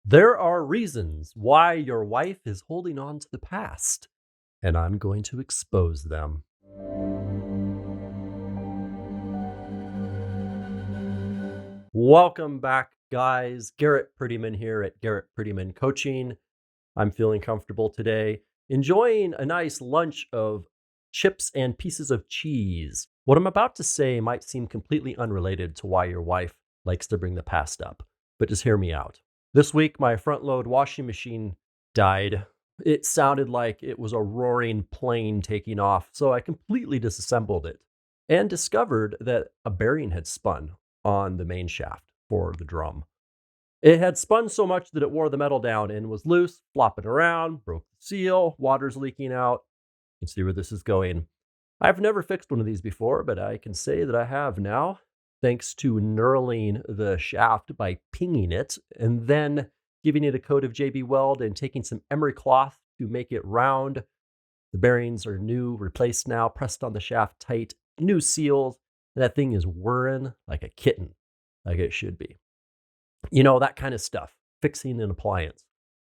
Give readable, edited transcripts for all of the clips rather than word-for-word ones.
There are reasons why your wife is holding on to the past, and I'm going to expose them. Welcome back, guys. Garrett Prettyman here at Garrett Prettyman Coaching. I'm feeling comfortable today, enjoying a nice lunch of chips and pieces of cheese. What I'm about to say might seem completely unrelated to why your wife likes to bring the past up, but just hear me out. This week, my front load washing machine died. It sounded like it was a roaring plane taking off, so I completely disassembled it and discovered that a bearing had spun on the main shaft for the drum. It had spun so much that it wore the metal down and was loose, flopping around, broke the seal, water's leaking out. You can see where this is going. I've never fixed one of these before, but I can say that I have now, thanks to knurling the shaft by pinging it and then giving it a coat of JB Weld and taking some emery cloth to make it round. The bearings are new, replaced now, pressed on the shaft tight, new seals. That thing is whirring like a kitten, like it should be. You know, that kind of stuff, fixing an appliance.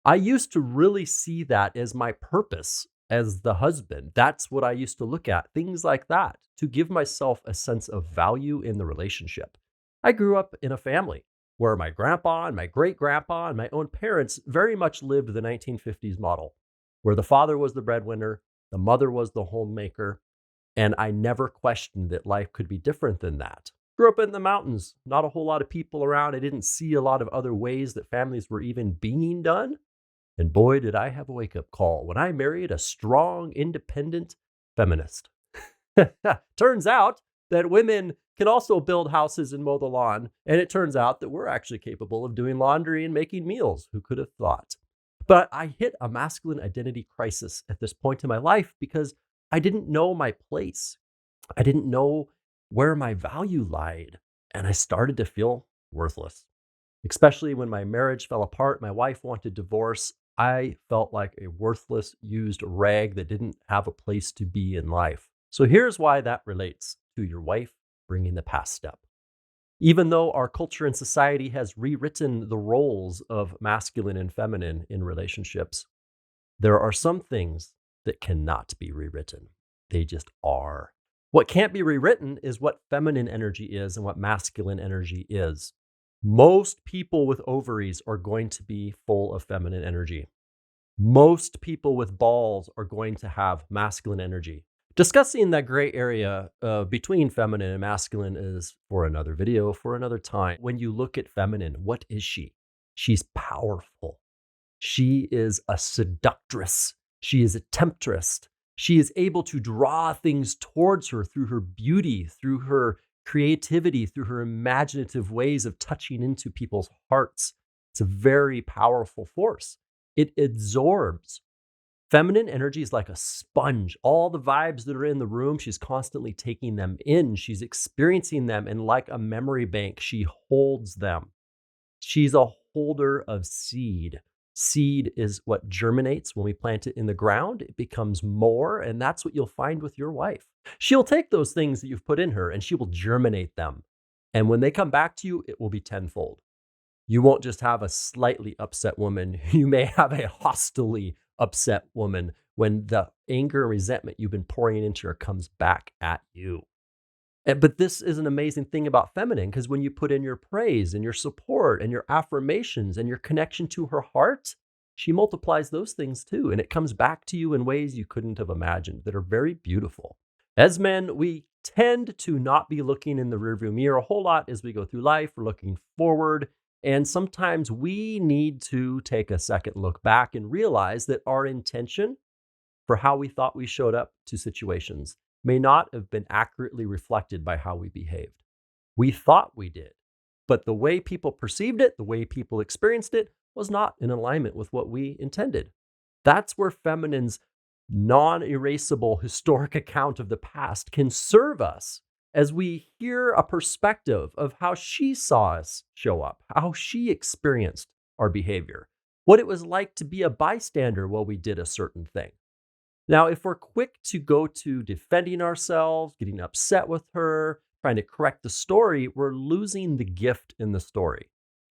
I used to really see that as my purpose as the husband. That's what I used to look at, things like that, to give myself a sense of value in the relationship. I grew up in a family where my grandpa and my great grandpa and my own parents very much lived the 1950s model, where the father was the breadwinner, the mother was the homemaker, and I never questioned that life could be different than that. Grew up in the mountains, not a whole lot of people around. I didn't see a lot of other ways that families were even being done. And boy, did I have a wake up call when I married a strong, independent feminist. Turns out that women can also build houses and mow the lawn. And it turns out that we're actually capable of doing laundry and making meals. Who could have thought? But I hit a masculine identity crisis at this point in my life because I didn't know my place. I didn't know where my value lied. And I started to feel worthless, especially when my marriage fell apart. My wife wanted divorce. I felt like a worthless, used rag that didn't have a place to be in life. So here's why that relates to your wife bringing the past up. Even though our culture and society has rewritten the roles of masculine and feminine in relationships, there are some things that cannot be rewritten. They just are. What can't be rewritten is what feminine energy is and what masculine energy is. Most people with ovaries are going to be full of feminine energy. Most people with balls are going to have masculine energy. Discussing that gray area between feminine and masculine is for another video, for another time. When you look at feminine, what is she? She's powerful. She is a seductress. She is a temptress. She is able to draw things towards her through her beauty, through her creativity, through her imaginative ways of touching into people's hearts. It's a very powerful force. It absorbs. Feminine energy is like a sponge. All the vibes that are in the room, she's constantly taking them in. She's experiencing them, and like a memory bank, she holds them. She's a holder of seed. Seed is what germinates when we plant it in the ground. It becomes more, and that's what you'll find with your wife. She'll take those things that you've put in her and she will germinate them. And when they come back to you, it will be tenfold. You won't just have a slightly upset woman. You may have a hostilely upset woman when the anger and resentment you've been pouring into her comes back at you. But this is an amazing thing about feminine, because when you put in your praise and your support and your affirmations and your connection to her heart, she multiplies those things too. And it comes back to you in ways you couldn't have imagined that are very beautiful. As men, we tend to not be looking in the rearview mirror a whole lot as we go through life. We're looking forward. And sometimes we need to take a second look back and realize that our intention for how we thought we showed up to situations may not have been accurately reflected by how we behaved. We thought we did, but the way people perceived it, the way people experienced it, was not in alignment with what we intended. That's where feminine's non-erasable historic account of the past can serve us as we hear a perspective of how she saw us show up, how she experienced our behavior, what it was like to be a bystander while we did a certain thing. Now, if we're quick to go to defending ourselves, getting upset with her, trying to correct the story, we're losing the gift in the story.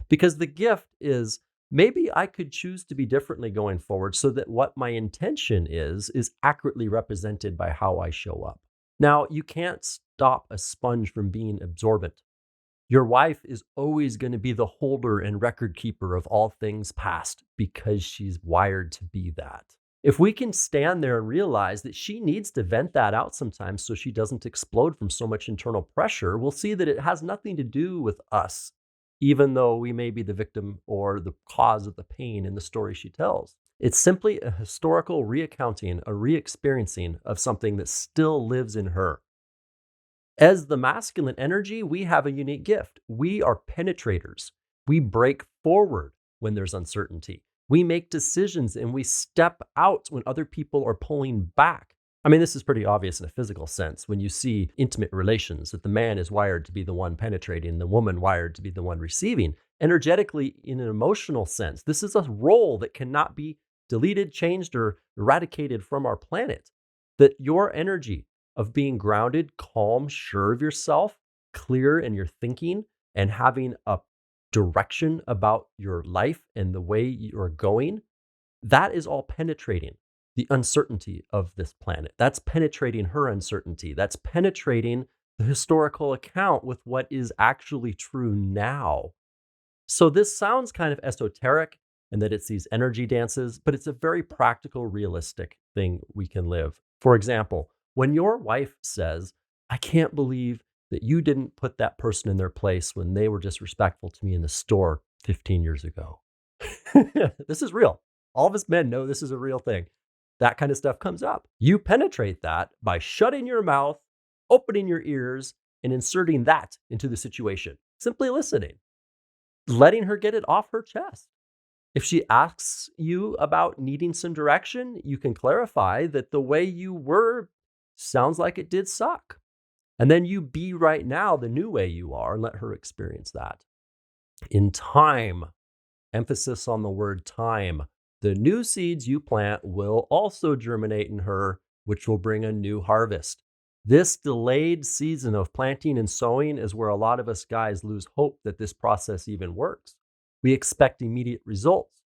Because the gift is maybe I could choose to be differently going forward so that what my intention is accurately represented by how I show up. Now, you can't stop a sponge from being absorbent. Your wife is always going to be the holder and record keeper of all things past because she's wired to be that. If we can stand there and realize that she needs to vent that out sometimes so she doesn't explode from so much internal pressure, we'll see that it has nothing to do with us, even though we may be the victim or the cause of the pain in the story she tells. It's simply a historical reaccounting, a re-experiencing of something that still lives in her. As the masculine energy, we have a unique gift. We are penetrators. We break forward when there's uncertainty. We make decisions and we step out when other people are pulling back. I mean, this is pretty obvious in a physical sense when you see intimate relations that the man is wired to be the one penetrating, the woman wired to be the one receiving. Energetically, in an emotional sense, this is a role that cannot be deleted, changed, or eradicated from our planet. That your energy of being grounded, calm, sure of yourself, clear in your thinking, and having a direction about your life and the way you're going, that is all penetrating the uncertainty of this planet. That's penetrating her uncertainty. That's penetrating the historical account with what is actually true now. So this sounds kind of esoteric and that it's these energy dances, but it's a very practical, realistic thing we can live. For example, when your wife says, I can't believe that you didn't put that person in their place when they were disrespectful to me in the store 15 years ago. This is real. All of us men know this is a real thing. That kind of stuff comes up. You penetrate that by shutting your mouth, opening your ears, and inserting that into the situation. Simply listening, letting her get it off her chest. If she asks you about needing some direction, you can clarify that the way you were sounds like it did suck. And then you be right now the new way you are and let her experience that. In time, emphasis on the word time, the new seeds you plant will also germinate in her, which will bring a new harvest. This delayed season of planting and sowing is where a lot of us guys lose hope that this process even works. We expect immediate results.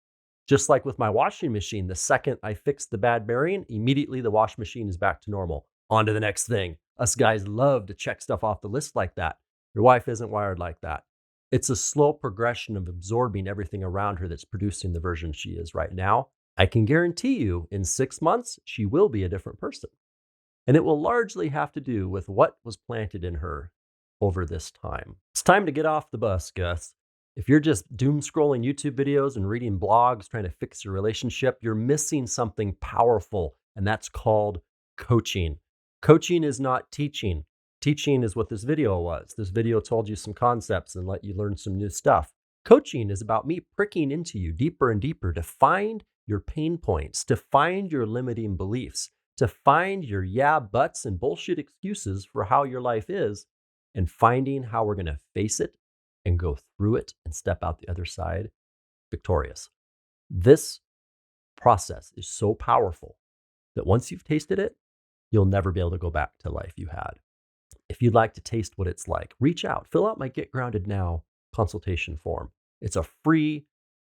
Just like with my washing machine, the second I fix the bad bearing, immediately the wash machine is back to normal. On to the next thing. Us guys love to check stuff off the list like that. Your wife isn't wired like that. It's a slow progression of absorbing everything around her that's producing the version she is right now. I can guarantee you in 6 months, she will be a different person. And it will largely have to do with what was planted in her over this time. It's time to get off the bus, Gus. If you're just doom scrolling YouTube videos and reading blogs trying to fix your relationship, you're missing something powerful, and that's called coaching. Coaching is not teaching. Teaching is what this video was. This video told you some concepts and let you learn some new stuff. Coaching is about me pricking into you deeper and deeper to find your pain points, to find your limiting beliefs, to find your yeah, buts and bullshit excuses for how your life is, and finding how we're going to face it and go through it and step out the other side victorious. This process is so powerful that once you've tasted it, you'll never be able to go back to life you had. If you'd like to taste what it's like, reach out, fill out my Get Grounded Now consultation form. It's a free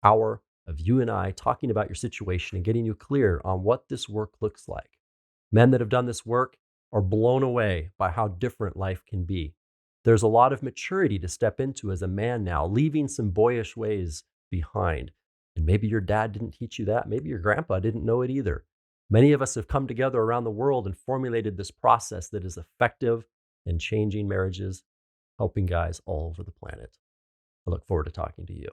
hour of you and I talking about your situation and getting you clear on what this work looks like. Men that have done this work are blown away by how different life can be. There's a lot of maturity to step into as a man now, leaving some boyish ways behind. And maybe your dad didn't teach you that. Maybe your grandpa didn't know it either. Many of us have come together around the world and formulated this process that is effective in changing marriages, helping guys all over the planet. I look forward to talking to you.